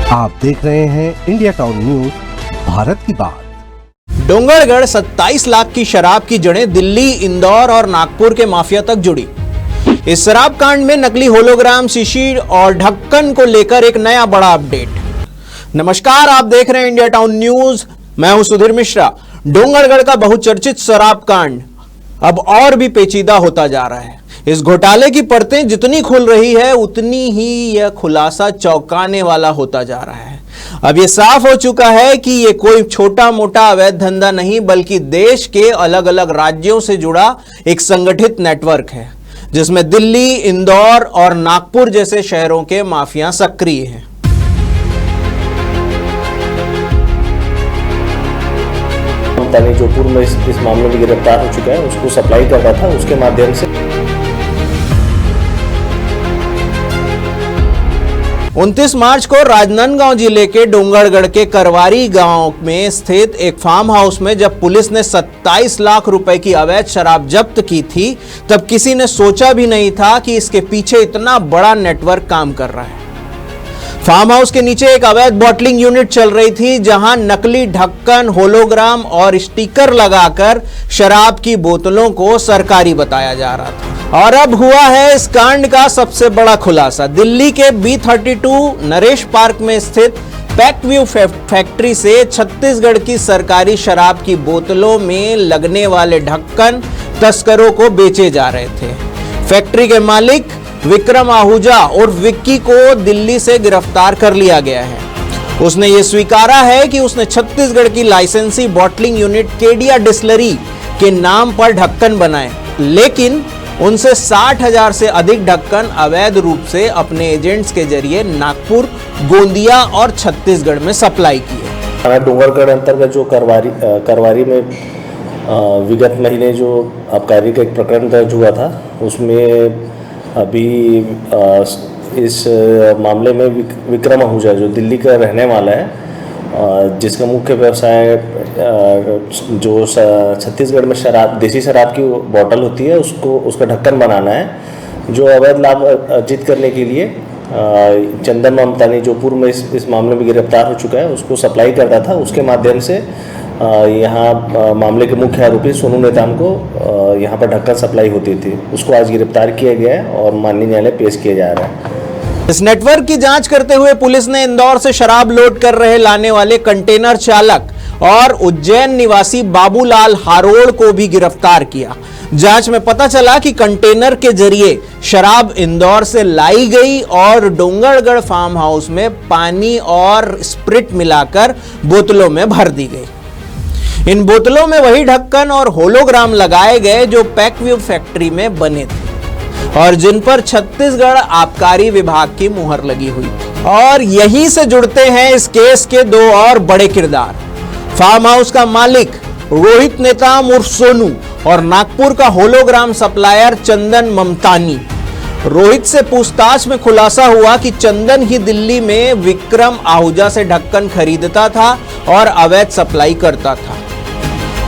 आप देख रहे हैं इंडिया टाउन न्यूज, भारत की बात। डोंगरगढ़ 27 लाख की शराब की जड़ें दिल्ली, इंदौर और नागपुर के माफिया तक जुड़ी। इस शराब कांड में नकली होलोग्राम, शीशी और ढक्कन को लेकर एक नया बड़ा अपडेट। नमस्कार, आप देख रहे हैं इंडिया टाउन न्यूज, मैं हूं सुधीर मिश्रा। डोंगरगढ़ का बहुचर्चित शराब कांड अब और भी पेचीदा होता जा रहा है। इस घोटाले की परतें जितनी खुल रही है उतनी ही यह खुलासा चौंकाने वाला होता जा रहा है। अब यह साफ हो चुका है कि यह कोई छोटा मोटा अवैध धंधा नहीं, बल्कि देश के अलग अलग राज्यों से जुड़ा एक संगठित नेटवर्क है, जिसमें दिल्ली, इंदौर और नागपुर जैसे शहरों के माफिया सक्रिय हैं। जो पूर्व में इस मामले में गिरफ्तार हो चुका है, उसको सप्लाई करता था, उसके माध्यम से 29 मार्च को राजनांदगांव जिले के डोंगरगढ़ के करवारी गांव में स्थित एक फार्म हाउस में जब पुलिस ने 27 लाख रुपए की अवैध शराब जब्त की थी, तब किसी ने सोचा भी नहीं था कि इसके पीछे इतना बड़ा नेटवर्क काम कर रहा है। फार्म हाउस के नीचे एक अवैध बॉटलिंग यूनिट चल रही थी, जहां नकली ढक्कन, होलोग्राम और स्टिकर लगाकर शराब की बोतलों को सरकारी बताया जा रहा था। और अब हुआ है इस कांड का सबसे बड़ा खुलासा। दिल्ली के B32 नरेश पार्क में स्थित पैकव्यू फैक्ट्री से छत्तीसगढ़ की सरकारी शराब की बोतलों में लगने वाले ढक्कन तस्करों को बेचे जा रहे थे। फैक्ट्री के मालिक विक्रम आहूजा और विक्की को दिल्ली से गिरफ्तार कर लिया गया है। उसने ये स्वीकारा है कि उसने छत्तीसगढ़ की लाइसेंसी बॉटलिंग यूनिट केडिया डिस्टिलरी के नाम पर ढक्कन बनाए, लेकिन उनसे 60,000 से अधिक ढक्कन अवैध रूप से अपने एजेंट्स के जरिए नागपुर, गोंदिया और छत्तीसगढ़ में सप्लाई किए। डोंगरगढ़ अंतर्गत जो करवारी में विगत महीने जो आबकारी का एक प्रकरण दर्ज हुआ था, उसमें अभी इस मामले में विक्रम आहूजा जो दिल्ली का रहने वाला है, जिसका मुख्य व्यवसाय जो छत्तीसगढ़ में देसी शराब की बोतल होती है, उसका ढक्कन बनाना है, जो अवैध लाभ अर्जित करने के लिए चंदन ममतानी जो पूर्व में इस मामले में गिरफ्तार हो चुका है, उसको सप्लाई करता था। उसके माध्यम से यहाँ मामले के मुख्य आरोपी सोनू नेताम को यहाँ पर ढक्कन सप्लाई होती थी। उसको आज गिरफ्तार किया गया है और माननीय न्यायालय पेश किया जा रहा है। इस नेटवर्क की जांच करते हुए पुलिस ने इंदौर से शराब लोड कर रहे लाने वाले कंटेनर चालक और उज्जैन निवासी बाबूलाल हारोड़ को भी गिरफ्तार किया। जांच में पता चला कि कंटेनर के जरिए शराब इंदौर से लाई गई और डोंगरगढ़ फार्म हाउस में पानी और स्प्रिट मिलाकर बोतलों में भर दी गई। इन बोतलों में वही ढक्कन और होलोग्राम लगाए गए जो पैकव्यू फैक्ट्री में बने थे और जिन पर छत्तीसगढ़ आबकारी विभाग की मुहर लगी हुई थी। और यहीं से जुड़ते हैं इस केस के दो और बड़े किरदार, फार्म हाउस का मालिक रोहित नेताम उर्फ सोनू और नागपुर का होलोग्राम सप्लायर चंदन ममतानी। रोहित से पूछताछ में खुलासा हुआ कि चंदन ही दिल्ली में विक्रम आहूजा से ढक्कन खरीदता था और अवैध सप्लाई करता था।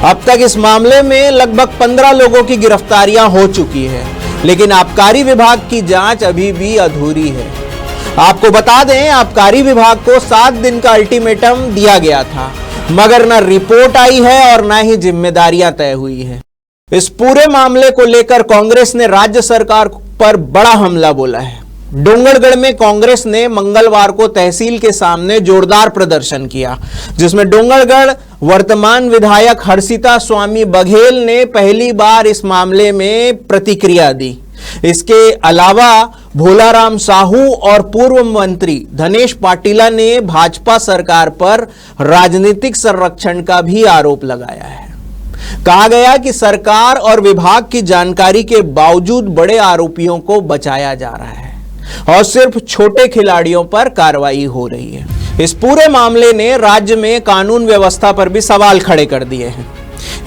अब तक इस मामले में लगभग 15 लोगों की गिरफ्तारियां हो चुकी है, लेकिन आबकारी विभाग की जांच अभी भी अधूरी है। आपको बता दें, आबकारी विभाग को 7 दिन का अल्टीमेटम दिया गया था, मगर न रिपोर्ट आई है और न ही जिम्मेदारियां तय हुई है। इस पूरे मामले को लेकर कांग्रेस ने राज्य सरकार पर बड़ा हमला बोला है। डोंगरगढ़ में कांग्रेस ने मंगलवार को तहसील के सामने जोरदार प्रदर्शन किया, जिसमें डोंगरगढ़ वर्तमान विधायक हर्षिता स्वामी बघेल ने पहली बार इस मामले में प्रतिक्रिया दी। इसके अलावा भोलाराम साहू और पूर्व मंत्री धनेश पाटिला ने भाजपा सरकार पर राजनीतिक संरक्षण का भी आरोप लगाया है। कहा गया कि सरकार और विभाग की जानकारी के बावजूद बड़े आरोपियों को बचाया जा रहा है और सिर्फ छोटे खिलाड़ियों पर कार्रवाई हो रही है। इस पूरे मामले ने राज्य में कानून व्यवस्था पर भी सवाल खड़े कर दिए हैं।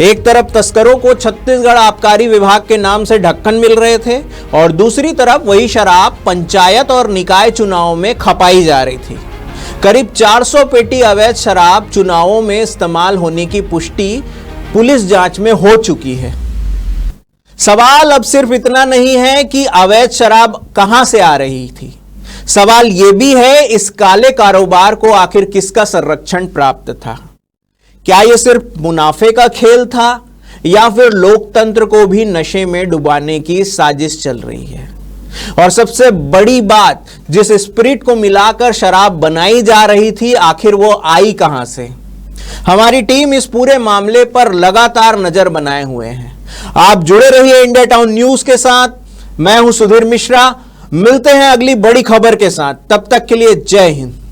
एक तरफ तस्करों को छत्तीसगढ़ आबकारी विभाग के नाम से ढक्कन मिल रहे थे और दूसरी तरफ वही शराब पंचायत और निकाय चुनावों में खपाई जा रही थी। करीब 400 पेटी अवैध शराब चुनावों में इस्तेमाल होने की पुष्टि पुलिस जांच में हो चुकी है। सवाल अब सिर्फ इतना नहीं है कि अवैध शराब कहां से आ रही थी, सवाल यह भी है, इस काले कारोबार को आखिर किसका संरक्षण प्राप्त था? क्या यह सिर्फ मुनाफे का खेल था या फिर लोकतंत्र को भी नशे में डुबाने की साजिश चल रही है? और सबसे बड़ी बात, जिस स्पिरिट को मिलाकर शराब बनाई जा रही थी, आखिर वो आई कहां से? हमारी टीम इस पूरे मामले पर लगातार नजर बनाए हुए है। आप जुड़े रहिए इंडिया टाउन न्यूज के साथ। मैं हूं सुधीर मिश्रा। मिलते हैं अगली बड़ी खबर के साथ। तब तक के लिए जय हिंद।